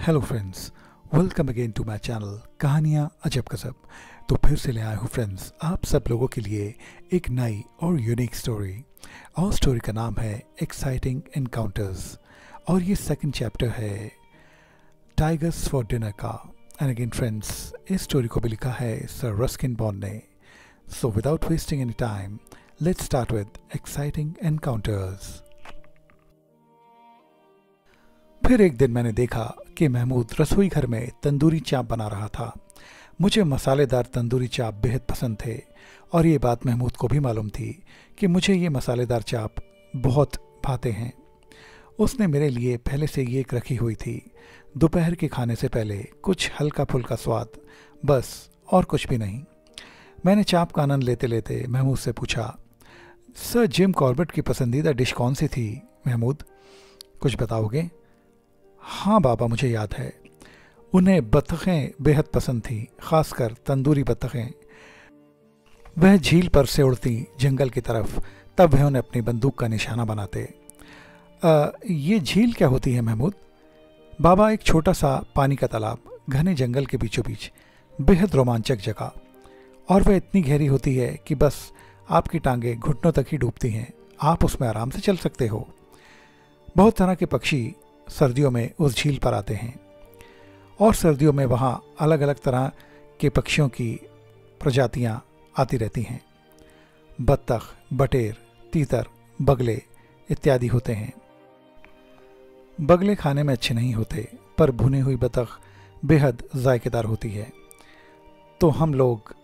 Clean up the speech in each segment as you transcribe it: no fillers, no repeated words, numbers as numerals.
Hello friends, welcome again to my channel कहानियाँ अजब गजब। तो फिर से ले आया हूँ फ्रेंड्स आप सब लोगों के लिए एक नई और यूनिक स्टोरी। और स्टोरी का नाम है एक्साइटिंग एनकाउंटर्स और ये सेकंड चैप्टर है टाइगर्स फॉर डिनर का। एंड अगेन फ्रेंड्स, इस स्टोरी को भी लिखा है सर रस्किन बॉन्ड ने। So without wasting any time, let's start with exciting encounters. फिर एक दिन मैंने देखा कि महमूद रसोई घर में तंदूरी चाप बना रहा था। मुझे मसालेदार तंदूरी चाप बेहद पसंद थे और ये बात महमूद को भी मालूम थी कि मुझे ये मसालेदार चाप बहुत भाते हैं। उसने मेरे लिए पहले से ये एक रखी हुई थी, दोपहर के खाने से पहले कुछ हल्का फुल्का स्वाद, बस और कुछ भी नहीं। मैंने चाप का आनंद लेते लेते महमूद से पूछा, सर जिम कॉर्बेट की पसंदीदा डिश कौन सी थी महमूद, कुछ बताओगे? हाँ बाबा, मुझे याद है। उन्हें बतखें बेहद पसंद थी, खासकर तंदूरी बतखें। वह झील पर से उड़ती जंगल की तरफ, तब वह उन्हें अपनी बंदूक का निशाना बनाते। ये झील क्या होती है महमूद? बाबा, एक छोटा सा पानी का तालाब, घने जंगल के बीचों बीच, बेहद रोमांचक जगह। और वह इतनी गहरी होती है कि बस आपकी टांगें घुटनों तक ही डूबती हैं। आप उसमें आराम से चल सकते हो। बहुत तरह के पक्षी सर्दियों में उस झील पर आते हैं और सर्दियों में वहाँ अलग अलग तरह के पक्षियों की प्रजातियाँ आती रहती हैं। बत्तख, बटेर, तीतर, बगले इत्यादि होते हैं। बगले खाने में अच्छे नहीं होते, पर भुनी हुई बत्तख बेहद जायकेदार होती है। तो हम लोग,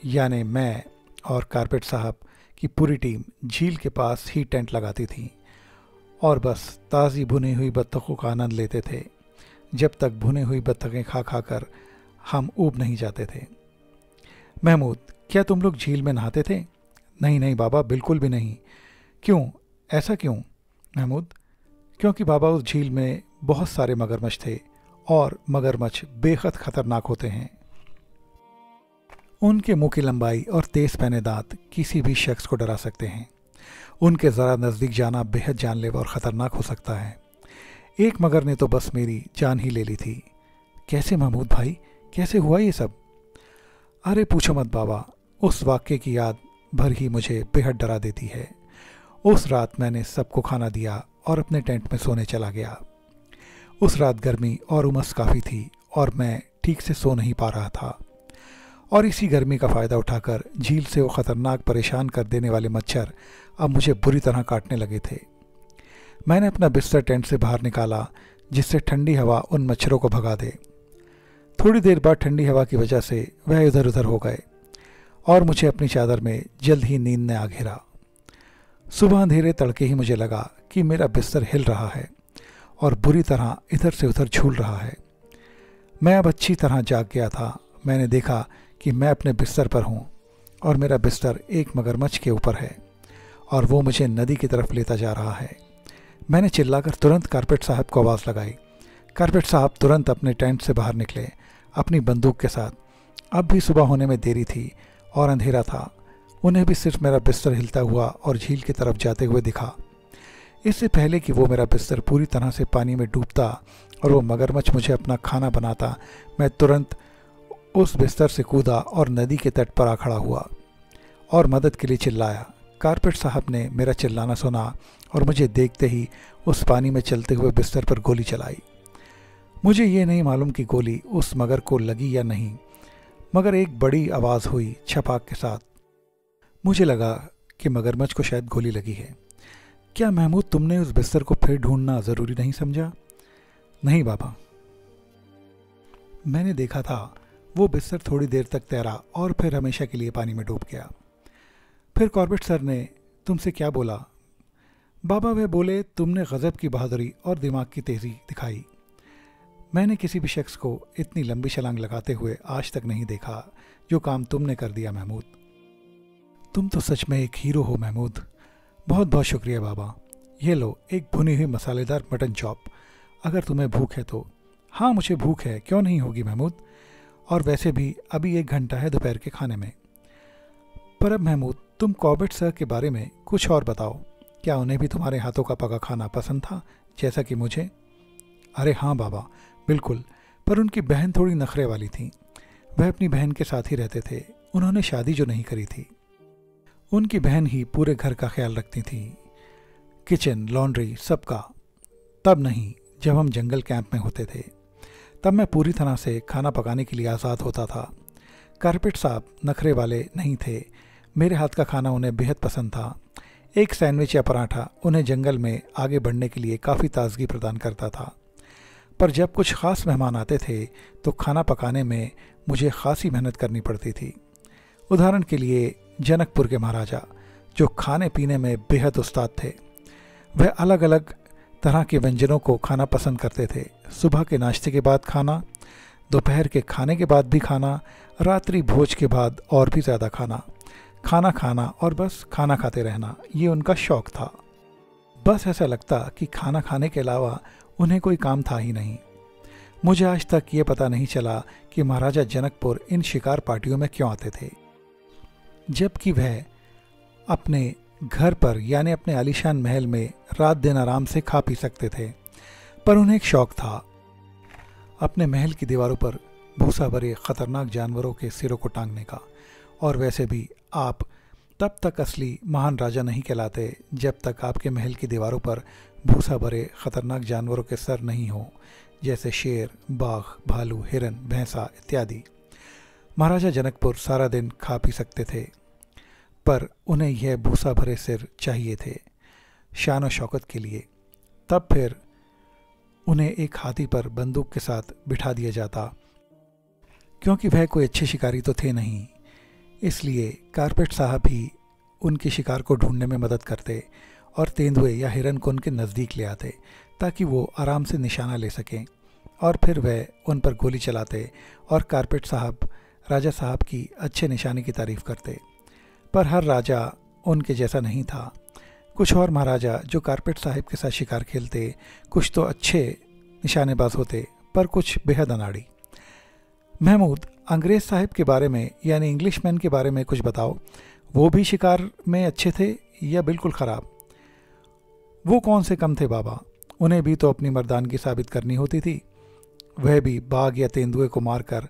यानी मैं और कारपेट साहब की पूरी टीम झील के पास ही टेंट लगाती थी और बस ताज़ी भुनी हुई बत्तखों का आनंद लेते थे, जब तक भुनी हुई बत्तखें खा खा कर हम ऊब नहीं जाते थे। महमूद, क्या तुम लोग झील में नहाते थे? नहीं नहीं बाबा, बिल्कुल भी नहीं। क्यों? ऐसा क्यों महमूद? क्योंकि बाबा उस झील में बहुत सारे मगरमच्छ थे और मगरमच्छ बेहद खतरनाक होते हैं। उनके मुंह की लंबाई और तेज पैने दांत किसी भी शख्स को डरा सकते हैं। उनके ज़रा नज़दीक जाना बेहद जानलेवा और ख़तरनाक हो सकता है। एक मगर ने तो बस मेरी जान ही ले ली थी। कैसे महमूद भाई, कैसे हुआ ये सब? अरे पूछो मत बाबा, उस वाक़ये की याद भर ही मुझे बेहद डरा देती है। उस रात मैंने सबको खाना दिया और अपने टेंट में सोने चला गया। उस रात गर्मी और उमस काफ़ी थी और मैं ठीक से सो नहीं पा रहा था। और इसी गर्मी का फ़ायदा उठाकर झील से वो ख़तरनाक परेशान कर देने वाले मच्छर अब मुझे बुरी तरह काटने लगे थे। मैंने अपना बिस्तर टेंट से बाहर निकाला, जिससे ठंडी हवा उन मच्छरों को भगा दे। थोड़ी देर बाद ठंडी हवा की वजह से वह इधर उधर हो गए और मुझे अपनी चादर में जल्द ही नींद ने आ घेरा। सुबह अंधेरे तड़के ही मुझे लगा कि मेरा बिस्तर हिल रहा है और बुरी तरह इधर से उधर झूल रहा है। मैं अब अच्छी तरह जाग गया था। मैंने देखा कि मैं अपने बिस्तर पर हूँ और मेरा बिस्तर एक मगरमच्छ के ऊपर है और वो मुझे नदी की तरफ लेता जा रहा है। मैंने चिल्लाकर तुरंत कारपेट साहब को आवाज़ लगाई। कारपेट साहब तुरंत अपने टेंट से बाहर निकले, अपनी बंदूक के साथ। अब भी सुबह होने में देरी थी और अंधेरा था। उन्हें भी सिर्फ मेरा बिस्तर हिलता हुआ और झील की तरफ जाते हुए दिखा। इससे पहले कि वो मेरा बिस्तर पूरी तरह से पानी में डूबता और वो मगरमच्छ मुझे अपना खाना बनाता, मैं तुरंत उस बिस्तर से कूदा और नदी के तट पर आ खड़ा हुआ और मदद के लिए चिल्लाया। कारपेट साहब ने मेरा चिल्लाना सुना और मुझे देखते ही उस पानी में चलते हुए बिस्तर पर गोली चलाई। मुझे ये नहीं मालूम कि गोली उस मगर को लगी या नहीं, मगर एक बड़ी आवाज़ हुई छपाक के साथ। मुझे लगा कि मगरमच्छ को शायद गोली लगी है। क्या महमूद, तुमने उस बिस्तर को फिर ढूंढना ज़रूरी नहीं समझा? नहीं बाबा, मैंने देखा था वो बिस्तर थोड़ी देर तक तैरा और फिर हमेशा के लिए पानी में डूब गया। फिर कॉर्बेट सर ने तुमसे क्या बोला? बाबा, वे बोले तुमने गज़ब की बहादुरी और दिमाग की तेज़ी दिखाई। मैंने किसी भी शख्स को इतनी लंबी छलांग लगाते हुए आज तक नहीं देखा जो काम तुमने कर दिया महमूद। तुम तो सच में एक हीरो हो महमूद। बहुत बहुत शुक्रिया बाबा। ये लो एक भुनी हुई मसालेदार मटन चॉप, अगर तुम्हें भूख है तो। हाँ मुझे भूख है, क्यों नहीं होगी महमूद, और वैसे भी अभी 1 घंटा है दोपहर के खाने में। पर अब महमूद, तुम कॉर्बेट सर के बारे में कुछ और बताओ। क्या उन्हें भी तुम्हारे हाथों का पका खाना पसंद था, जैसा कि मुझे? अरे हाँ बाबा, बिल्कुल, पर उनकी बहन थोड़ी नखरे वाली थी। वह अपनी बहन के साथ ही रहते थे। उन्होंने शादी जो नहीं करी थी। उनकी बहन ही पूरे घर का ख्याल रखती थी, किचन, लॉन्ड्री, सबका। तब नहीं, जब हम जंगल कैंप में होते थे, तब मैं पूरी तरह से खाना पकाने के लिए आज़ाद होता था। कारपेट साहब नखरे वाले नहीं थे। मेरे हाथ का खाना उन्हें बेहद पसंद था। एक सैंडविच या पराठा उन्हें जंगल में आगे बढ़ने के लिए काफ़ी ताजगी प्रदान करता था। पर जब कुछ ख़ास मेहमान आते थे तो खाना पकाने में मुझे खासी मेहनत करनी पड़ती थी। उदाहरण के लिए जनकपुर के महाराजा, जो खाने पीने में बेहद उस्ताद थे। वह अलग अलग तरह के व्यंजनों को खाना पसंद करते थे। सुबह के नाश्ते के बाद खाना, दोपहर के खाने के बाद भी खाना, रात्रि भोज के बाद और भी ज़्यादा खाना, खाना खाना और बस खाना खाते रहना, ये उनका शौक़ था। बस ऐसा लगता कि खाना खाने के अलावा उन्हें कोई काम था ही नहीं। मुझे आज तक ये पता नहीं चला कि महाराजा जनकपुर इन शिकार पार्टियों में क्यों आते थे, जबकि वह अपने घर पर यानी अपने आलीशान महल में रात दिन आराम से खा पी सकते थे। पर उन्हें एक शौक़ था, अपने महल की दीवारों पर भूसा भरे खतरनाक जानवरों के सिरों को टांगने का। और वैसे भी आप तब तक असली महान राजा नहीं कहलाते जब तक आपके महल की दीवारों पर भूसा भरे खतरनाक जानवरों के सर नहीं हो, जैसे शेर, बाघ, भालू, हिरन, भैंसा इत्यादि। महाराजा जनकपुर सारा दिन खा पी सकते थे, पर उन्हें यह भूसा भरे सिर चाहिए थे शान और शौकत के लिए। तब फिर उन्हें एक हाथी पर बंदूक के साथ बिठा दिया जाता, क्योंकि वह कोई अच्छे शिकारी तो थे नहीं। इसलिए कारपेट साहब ही उनके शिकार को ढूंढने में मदद करते और तेंदुए या हिरन को उनके नज़दीक ले आते, ताकि वो आराम से निशाना ले सकें। और फिर वह उन पर गोली चलाते और कारपेट साहब राजा साहब की अच्छे निशाने की तारीफ़ करते। पर हर राजा उनके जैसा नहीं था। कुछ और महाराजा जो कारपेट साहब के साथ शिकार खेलते, कुछ तो अच्छे निशानेबाज होते, पर कुछ बेहद अनाड़ी। महमूद, अंग्रेज़ साहब के बारे में यानी इंग्लिशमैन के बारे में कुछ बताओ। वो भी शिकार में अच्छे थे या बिल्कुल ख़राब? वो कौन से कम थे बाबा, उन्हें भी तो अपनी मर्दानगी साबित करनी होती थी, वह भी बाघ या तेंदुए को मारकर।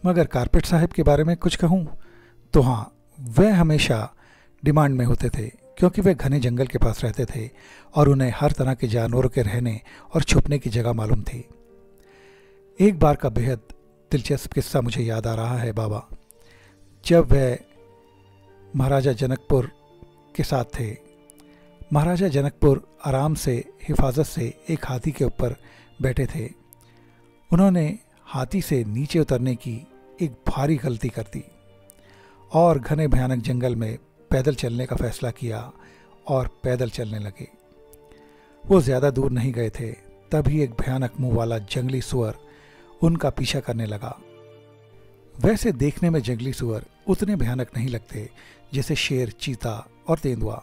मगर कारपेट साहब के बारे में कुछ कहूँ तो हाँ, वह हमेशा डिमांड में होते थे, क्योंकि वे घने जंगल के पास रहते थे और उन्हें हर तरह के जानवरों के रहने और छुपने की जगह मालूम थी। एक बार का बेहद दिलचस्प किस्सा मुझे याद आ रहा है बाबा। जब वह महाराजा जनकपुर के साथ थे, महाराजा जनकपुर आराम से हिफाजत से एक हाथी के ऊपर बैठे थे। उन्होंने हाथी से नीचे उतरने की एक भारी गलती कर दी और घने भयानक जंगल में पैदल चलने का फैसला किया और पैदल चलने लगे। वो ज़्यादा दूर नहीं गए थे, तभी एक भयानक मुंह वाला जंगली सुअर उनका पीछा करने लगा। वैसे देखने में जंगली सुअर उतने भयानक नहीं लगते जैसे शेर, चीता और तेंदुआ,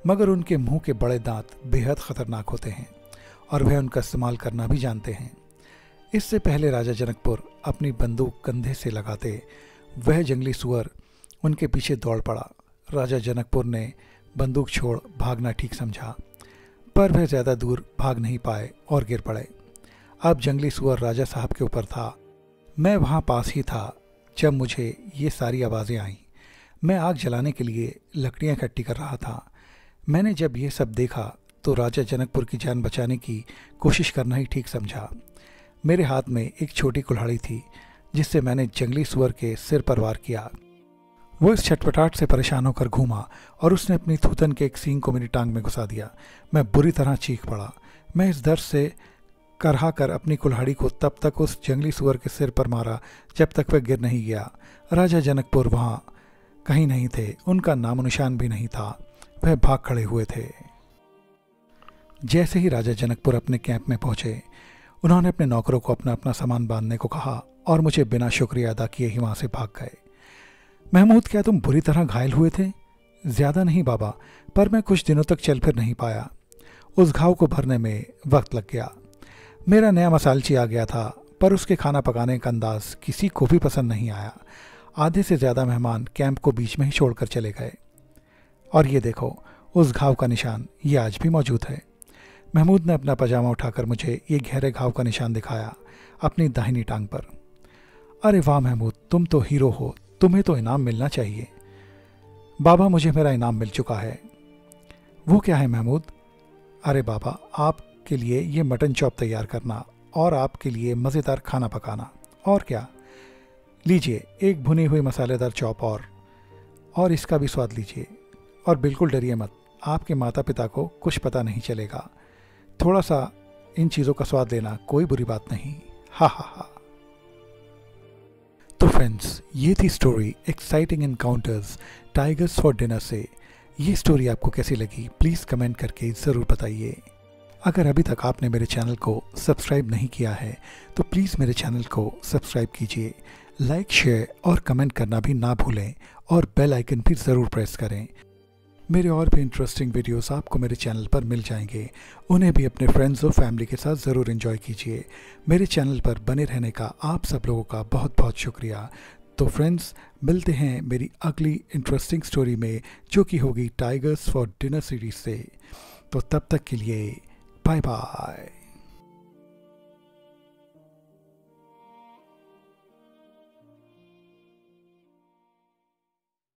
मगर उनके मुंह के बड़े दांत बेहद खतरनाक होते हैं और वह उनका इस्तेमाल करना भी जानते हैं। इससे पहले राजा जनकपुर अपनी बंदूक कंधे से लगाते, वह जंगली सुअर उनके पीछे दौड़ पड़ा। राजा जनकपुर ने बंदूक छोड़ भागना ठीक समझा, पर वह ज़्यादा दूर भाग नहीं पाए और गिर पड़े। अब जंगली सुअर राजा साहब के ऊपर था। मैं वहाँ पास ही था जब मुझे ये सारी आवाज़ें आईं। मैं आग जलाने के लिए लकड़ियाँ इकट्ठी कर रहा था। मैंने जब ये सब देखा तो राजा जनकपुर की जान बचाने की कोशिश करना ही ठीक समझा। मेरे हाथ में एक छोटी कुल्हाड़ी थी जिससे मैंने जंगली सुअर के सिर पर वार किया। वो इस छटपटाहट से परेशान होकर घूमा और उसने अपनी थूथन के एक सींग को मेरी टांग में घुसा दिया। मैं बुरी तरह चीख पड़ा। मैं इस दर्द से करहा कर अपनी कुल्हाड़ी को तब तक उस जंगली सुअर के सिर पर मारा जब तक वह गिर नहीं गया। राजा जनकपुर वहाँ कहीं नहीं थे, उनका नामो निशान भी नहीं था। वह भाग खड़े हुए थे। जैसे ही राजा जनकपुर अपने कैंप में पहुंचे, उन्होंने अपने नौकरों को अपना अपना सामान बांधने को कहा और मुझे बिना शुक्रिया अदा किए ही वहाँ से भाग गए। महमूद, क्या तुम बुरी तरह घायल हुए थे? ज़्यादा नहीं बाबा, पर मैं कुछ दिनों तक चल फिर नहीं पाया। उस घाव को भरने में वक्त लग गया। मेरा नया मसालची आ गया था, पर उसके खाना पकाने का अंदाज किसी को भी पसंद नहीं आया। आधे से ज़्यादा मेहमान कैंप को बीच में ही छोड़कर चले गए। और ये देखो, उस घाव का निशान ये आज भी मौजूद है। महमूद ने अपना पजामा उठाकर मुझे ये गहरे घाव का निशान दिखाया अपनी दाहिनी टांग पर। अरे वाह महमूद, तुम तो हीरो हो, तुम्हें तो इनाम मिलना चाहिए। बाबा, मुझे मेरा इनाम मिल चुका है। वो क्या है महमूद? अरे बाबा, आपके लिए ये मटन चॉप तैयार करना और आपके लिए मज़ेदार खाना पकाना। और क्या? लीजिए एक भुनी हुई मसालेदार चॉप और इसका भी स्वाद लीजिए। और बिल्कुल डरिए मत, आपके माता पिता को कुछ पता नहीं चलेगा। थोड़ा सा इन चीज़ों का स्वाद लेना कोई बुरी बात नहीं। हा हा हा। तो फ्रेंड्स, ये थी story exciting encounters tigers for dinner से। ये स्टोरी आपको कैसी लगी प्लीज़ कमेंट करके ज़रूर बताइए। अगर अभी तक आपने मेरे चैनल को सब्सक्राइब नहीं किया है तो प्लीज़ मेरे चैनल को सब्सक्राइब कीजिए, लाइक शेयर और कमेंट करना भी ना भूलें और बेल आइकन भी ज़रूर प्रेस करें। मेरे और भी इंटरेस्टिंग वीडियोस आपको मेरे चैनल पर मिल जाएंगे, उन्हें भी अपने फ्रेंड्स और फैमिली के साथ ज़रूर एंजॉय कीजिए। मेरे चैनल पर बने रहने का आप सब लोगों का बहुत बहुत शुक्रिया। तो फ्रेंड्स, मिलते हैं मेरी अगली इंटरेस्टिंग स्टोरी में, जो कि होगी टाइगर्स फॉर डिनर सीरीज से। तो तब तक के लिए बाय बाय।